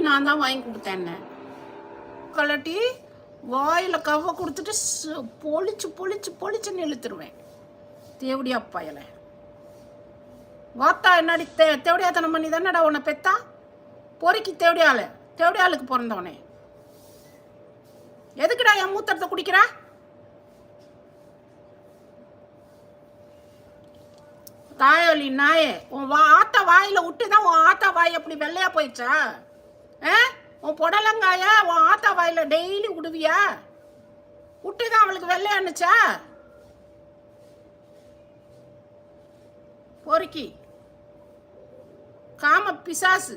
நான் தான் வாங்கி கொடுத்தேன்னு கலட்டி வாயில் கவ்வை கொடுத்துட்டு பொழிச்சு பொழிச்சு பொழிச்சுன்னு இழுத்துருவேன். தேவடியா பயலை வாத்தா என்னடி தேவடியாத்தனம் பண்ணி தானடா உன்னை பெத்தா? பொறுக்கி தேவடியாளுக்கு பிறந்தவனே எதுக்குடா என் மூத்தரத்தை குடிக்கிற? தாயோலி நாயே, உன் ஆத்தா வாயில விட்டுதான் உன் ஆத்தா வாய் அப்படி வெள்ளையா போயிடுச்சா? உன் புடலங்காய உன் ஆத்தா வாயில டெய்லி விடுவியா? விட்டுதான் அவளுக்கு வெள்ளையானுச்சா? பொறுக்கி காம பிசாசு.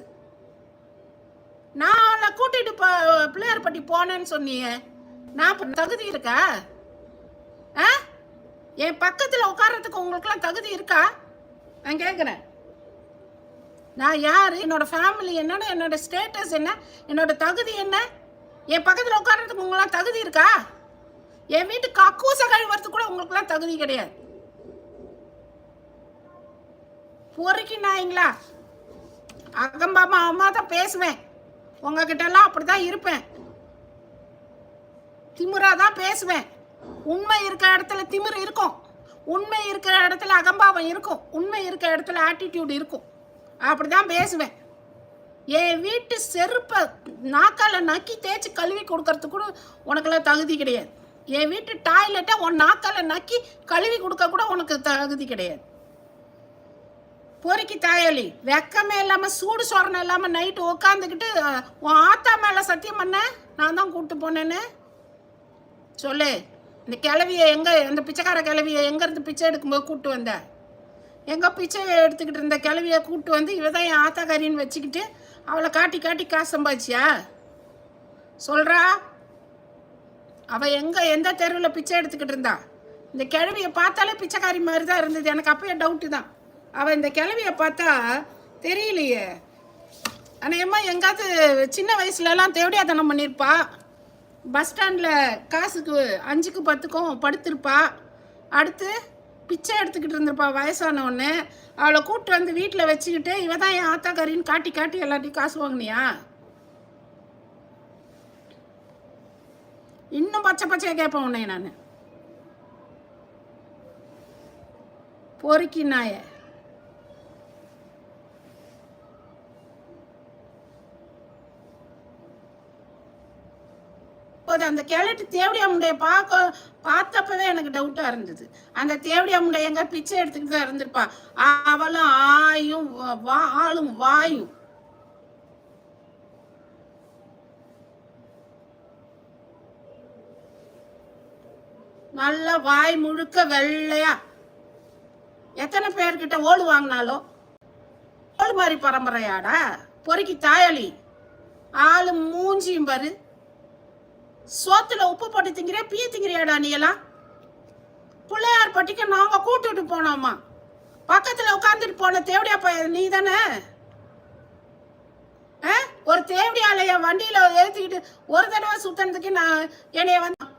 நான் அவளை கூட்டிட்டு பிள்ளையார் பட்டி போனேன்னு சொன்னியே, நான் தகுதி இருக்கா? என் பக்கத்தில் உட்கார்றதுக்கு உங்களுக்குலாம் தகுதி இருக்கா? நான் கேட்குறேன். நான் யார், என்னோட ஃபேமிலி என்னன்னு, என்னோட ஸ்டேட்டஸ் என்ன, என்னோட தகுதி என்ன? என் பக்கத்தில் உட்கார்றதுக்கு உங்களாம் தகுதி இருக்கா? என் வீட்டு கக்கூச கழுவுறதுக்கு கூட உங்களுக்குலாம் தகுதி கிடையாது. பொறுக்கி நாய்ங்களா, அகம்பாமா அம்மா தான் பேசுவேன். உங்ககிட்ட எல்லாம் அப்படிதான் இருப்பேன். திமிரா தான் பேசுவேன். உண்மை இருக்கிற இடத்துல திமிரு இருக்கும், உண்மை இருக்கிற இடத்துல அகம்பாவம் இருக்கும், உண்மை இருக்கிற இடத்துல ஆட்டிடியூட் இருக்கும். அப்படிதான் பேசுவேன். என் வீட்டு செருப்பை நாக்கால நக்கி தேய்ச்சி கழுவி கொடுக்கறதுக்கு கூட உனக்கெல்லாம் தகுதி கிடையாது. என் வீட்டு டாய்லெட்டை உன் நாக்கால நக்கி கழுவி கொடுக்க கூட உனக்கு தகுதி கிடையாது. பொறுக்கி தாயாளி, வெக்கமே இல்லாமல் சூடு சொரணம் இல்லாமல் நைட்டு உக்காந்துக்கிட்டு உன் ஆத்தா மேலே சத்தியம் பண்ண நான் தான் கூப்பிட்டு போனேன்னு சொல்லு. இந்த கிளவியை எங்கே, இந்த பிச்சைக்கார கிளவியை எங்கேருந்து பிச்சை எடுக்கும்போது கூப்பிட்டு வந்த? எங்கே பிச்சை எடுத்துக்கிட்டு இருந்த கிளவியை கூப்பிட்டு வந்து இவ தான் என் ஆத்தாக்காரின்னு வச்சுக்கிட்டு அவளை காட்டி காட்டி காசு சம்பாதிச்சியா? சொல்கிறா. அவள் எந்த தெருவில் பிச்சை எடுத்துக்கிட்டு இருந்தா? இந்த கிழவியை பார்த்தாலே பிச்சைக்காரி மாதிரி தான் இருந்தது. எனக்கு அப்பயே டவுட்டு தான். அவள் இந்த கிழவியை பார்த்தா தெரியலையே. அநேகமாக எங்காவது சின்ன வயசுலலாம் தேவடியாத்தனம் பண்ணியிருப்பா. பஸ் ஸ்டாண்டில் காசுக்கு 5க்கு 10க்கும் படுத்திருப்பா. அடுத்து பிச்சை எடுத்துக்கிட்டு இருந்திருப்பா வயசானவொன்னே. அவளை கூப்பிட்டு வந்து வீட்டில் வச்சுக்கிட்டு இவ தான் என் ஆத்தாக்காரின்னு காட்டி காட்டி எல்லாத்தையும் காசு வாங்கினியா? இன்னும் பச்சை பச்சையாக கேட்பேன் உன்னை நான். பொறுக்கி நாய. அந்த கிழட்டு தேவடியா முண்டைய பார்த்தப்பவே எனக்கு டவுட்டா இருந்தது. அந்த தேவடியா முண்டை எங்க பிச்சை எடுத்துக்கிட்டு தான் இருந்திருப்பா. அவளும் ஆயும் ஆளும் வாயும். நல்ல வாய் முழுக்க வெள்ளையா. எத்தனை பேர்கிட்ட ஓடு வாங்கினாலும் ஓடு மாதிரி பரம்பரையாடா? பொறுக்கி தாயாளி, ஆளு மூஞ்சியும் பாரு. சோத்துல உப்பு போட்டு திங்கிறியா, பீ திங்கிறியாடா நீ எல்லாம்? பிள்ளையார் பட்டிக்கு நாங்க கூட்டுட்டு போனோமா, பக்கத்துல உட்காந்துட்டு போன தேவடியா பையன் நீ தானே? ஒரு தேவடியாலைய வண்டியில ஏற்றிக்கிட்டு ஒரு தடவை சுத்தனதுக்கு நான் என்னைய வந்து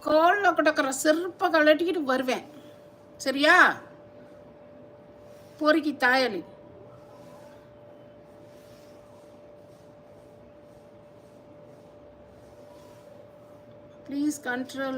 கோல்ல கிடக்கிற செருப்பை கழட்டிக்கிட்டு வருவேன். சரியா? பொறுக்கி தாயாளி. Please control.